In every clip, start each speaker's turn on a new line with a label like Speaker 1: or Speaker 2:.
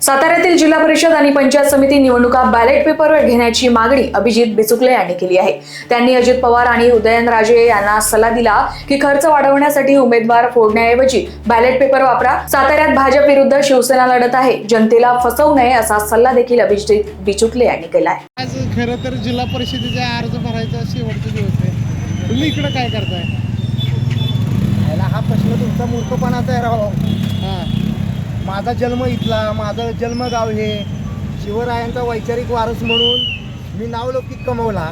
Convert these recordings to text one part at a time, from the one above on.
Speaker 1: साताऱ्यातील जिल्हा परिषद आणि पंचायत समिती निवडणुका बॅलेट पेपरवर घेण्याची मागणी अभिजित बिचुकले यांनी केली आहे. त्यांनी अजित पवार आणि उदयनराजे यांना सल्ला दिला की खर्च वाढवण्यासाठी उमेदवार फोडण्याऐवजी बॅलेट पेपर वापरा. साताऱ्यात भाजप विरुद्ध शिवसेना लढत आहे, जनतेला फसवू नये असा सल्ला देखील अभिजित बिचुकले यांनी केला आहे.
Speaker 2: आज खरं तर जिल्हा परिषदेचा अर्ज भरायचा शेवटचा दिवस आहे. तुम्ही इकडे काय करताय?
Speaker 3: हा प्रश्न तुमचा मूर्खपणाचा आहे राव.
Speaker 2: हां,
Speaker 3: माझा जन्म इथला, माझं जन्मगाव हे शिवरायांचा वैचारिक वारस म्हणून मी नावलौकिक कमवला.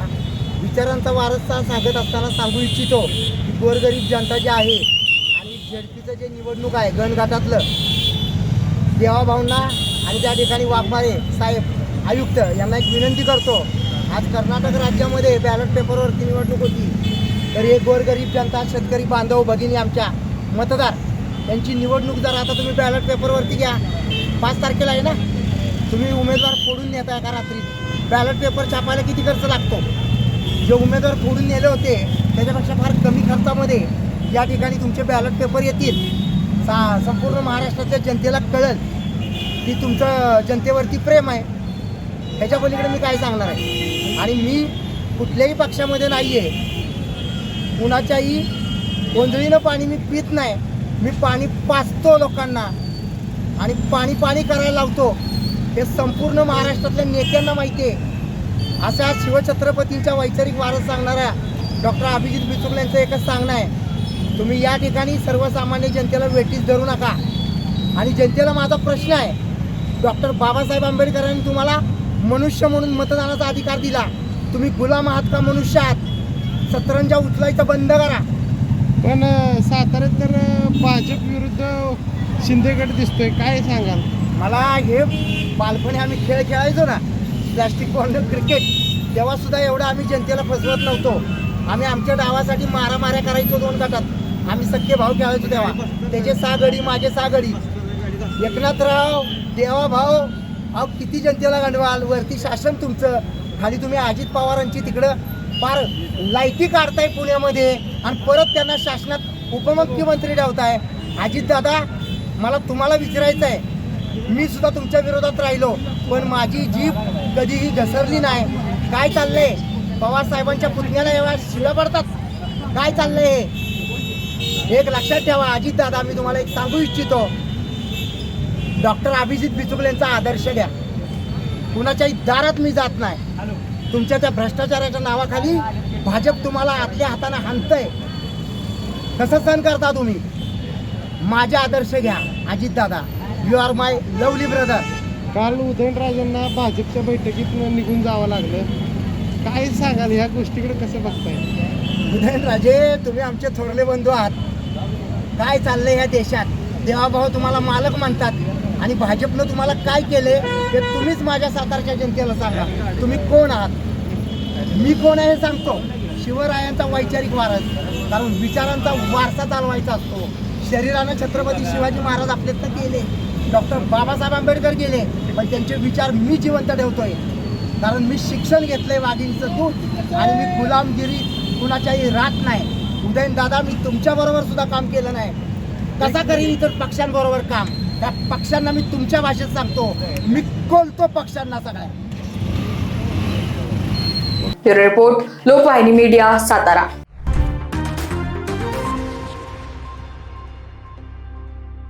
Speaker 3: विचारांचा वारसा सांगत असताना सांगू इच्छितो की गोरगरीब जनता जी आहे आणि झडपीचं जे निवडणूक आहे गणघाटातलं, देवाभाऊंना आणि त्या ठिकाणी वाघमारे साहेब आयुक्त यांना एक विनंती करतो. आज कर्नाटक राज्यामध्ये बॅलेट पेपरवरती निवडणूक होती, तर हे गोरगरीब जनता, शेतकरी बांधव भगिनी, आमच्या मतदार यांची निवडणूक जर आता तुम्ही बॅलेट पेपरवरती घ्या, 5 तारखेला आहे ना, तुम्ही उमेदवार फोडून नेता एका रात्री. बॅलेट पेपर छापायला किती खर्च लागतो? जे उमेदवार फोडून नेले होते त्याच्यापेक्षा फार कमी खर्चामध्ये या ठिकाणी तुमचे बॅलेट पेपर येतील. संपूर्ण महाराष्ट्रातल्या जनतेला कळेल की तुमचं जनतेवरती प्रेम आहे. ह्याच्या पलीकडे मी काय सांगणार आहे? आणि मी कुठल्याही पक्षामध्ये नाही आहे, कुणाच्याही गोंधळीनं पाणी मी पित नाही. मी पाणी पाजतो लोकांना आणि पाणी पाणी करायला लावतो. हे संपूर्ण महाराष्ट्रातल्या नेत्यांना माहिती आहे. अशा शिवछत्रपतींच्या वैचारिक वारस सांगणाऱ्या डॉक्टर अभिजित बिचुकले यांचं एकच सांगणं आहे, तुम्ही या ठिकाणी सर्वसामान्य जनतेला वेठीस धरू नका. आणि जनतेला माझा प्रश्न आहे, डॉक्टर बाबासाहेब आंबेडकरांनी तुम्हाला मनुष्य म्हणून मतदानाचा अधिकार दिला, तुम्ही गुलाम आहात का मनुष्य आहात? सतरंजा उचलायचं बंद करा.
Speaker 2: पण साताऱ्यात तर भाजप विरुद्ध शिंदेगड दिसतोय, काय सांगाल?
Speaker 3: मला हे बालपणी आम्ही खेळ खेळायचो ना, प्लॅस्टिक बॉल क्रिकेट, तेव्हा सुद्धा एवढं आम्ही जनतेला फसवत नव्हतो. आम्ही आमच्या डावासाठी मारामाऱ्या करायचो 2 गटात. आम्ही सख्खे भाऊ खेळायचो तेव्हा. त्याचे 6 गडी, माझे 6 गडी. एकनाथराव, देवाभाऊ, अहो किती जनतेला गंडवाल. वरती शासन तुमचं, खाली तुम्ही अजित पवारांची तिकडं फार लायकी काढताय पुण्यामध्ये आणि परत त्यांना शासनात उपमुख्यमंत्री ठेवताय. अजितदादा, मला तुम्हाला विचारायचं आहे, मी सुद्धा तुमच्या विरोधात राहिलो पण माझी जीभ कधीही घसरली नाही. काय चाललंय? पवारसाहेबांच्या पुतण्याला एवढ्या शिव्या पडतात, काय चाललंय हे? एक लक्षात ठेवा अजितदादा, मी तुम्हाला एक सांगू इच्छितो, डॉक्टर अभिजित बिचुकलेंचा आदर्श घ्या. कुणाच्याही दारात मी जात नाही. तुमच्या त्या भ्रष्टाचाराच्या नावाखाली भाजप तुम्हाला आतल्या हाताने हाणतंय. कसं सहन करता तुम्ही? माझे आदर्श घ्या Ajitdada. You are my lovely brother.
Speaker 2: काल उदयनराजेंना भाजपच्या बैठकीत निघून जावं लागलं, काय सांगाल ह्या गोष्टीकडे कसं बघताय?
Speaker 3: उदयनराजे, तुम्ही आमचे थोरले बंधू आहात. काय चाललंय ह्या देशात? देवाभाऊ तुम्हाला मालक म्हणतात आणि भाजपनं तुम्हाला काय केले हे तुम्हीच माझ्या सातारच्या जनतेला सांगा. तुम्ही कोण आहात? मी कोण आहे हे सांगतो. शिवरायांचा वैचारिक वारस, कारण विचारांचा वारसा चालवायचा असतो. शरीरानं छत्रपती शिवाजी महाराज आपल्यातनं गेले, डॉक्टर बाबासाहेब आंबेडकर गेले, पण त्यांचे विचार मी जिवंत ठेवतोय. कारण मी शिक्षण घेतलंय वाघींचं दूध आणि मी गुलामगिरी कुणाच्याही राहत नाही. उदयनदादा, मी तुमच्याबरोबर सुद्धा काम केलं नाही, कसा करीन इतर पक्षांबरोबर काम? त्या पक्षांना मी तुमच्या भाषेत सांगतो, मी कोलतो पक्षांना सगळ्या.
Speaker 1: Bureau report, Lokvahini media, Satara.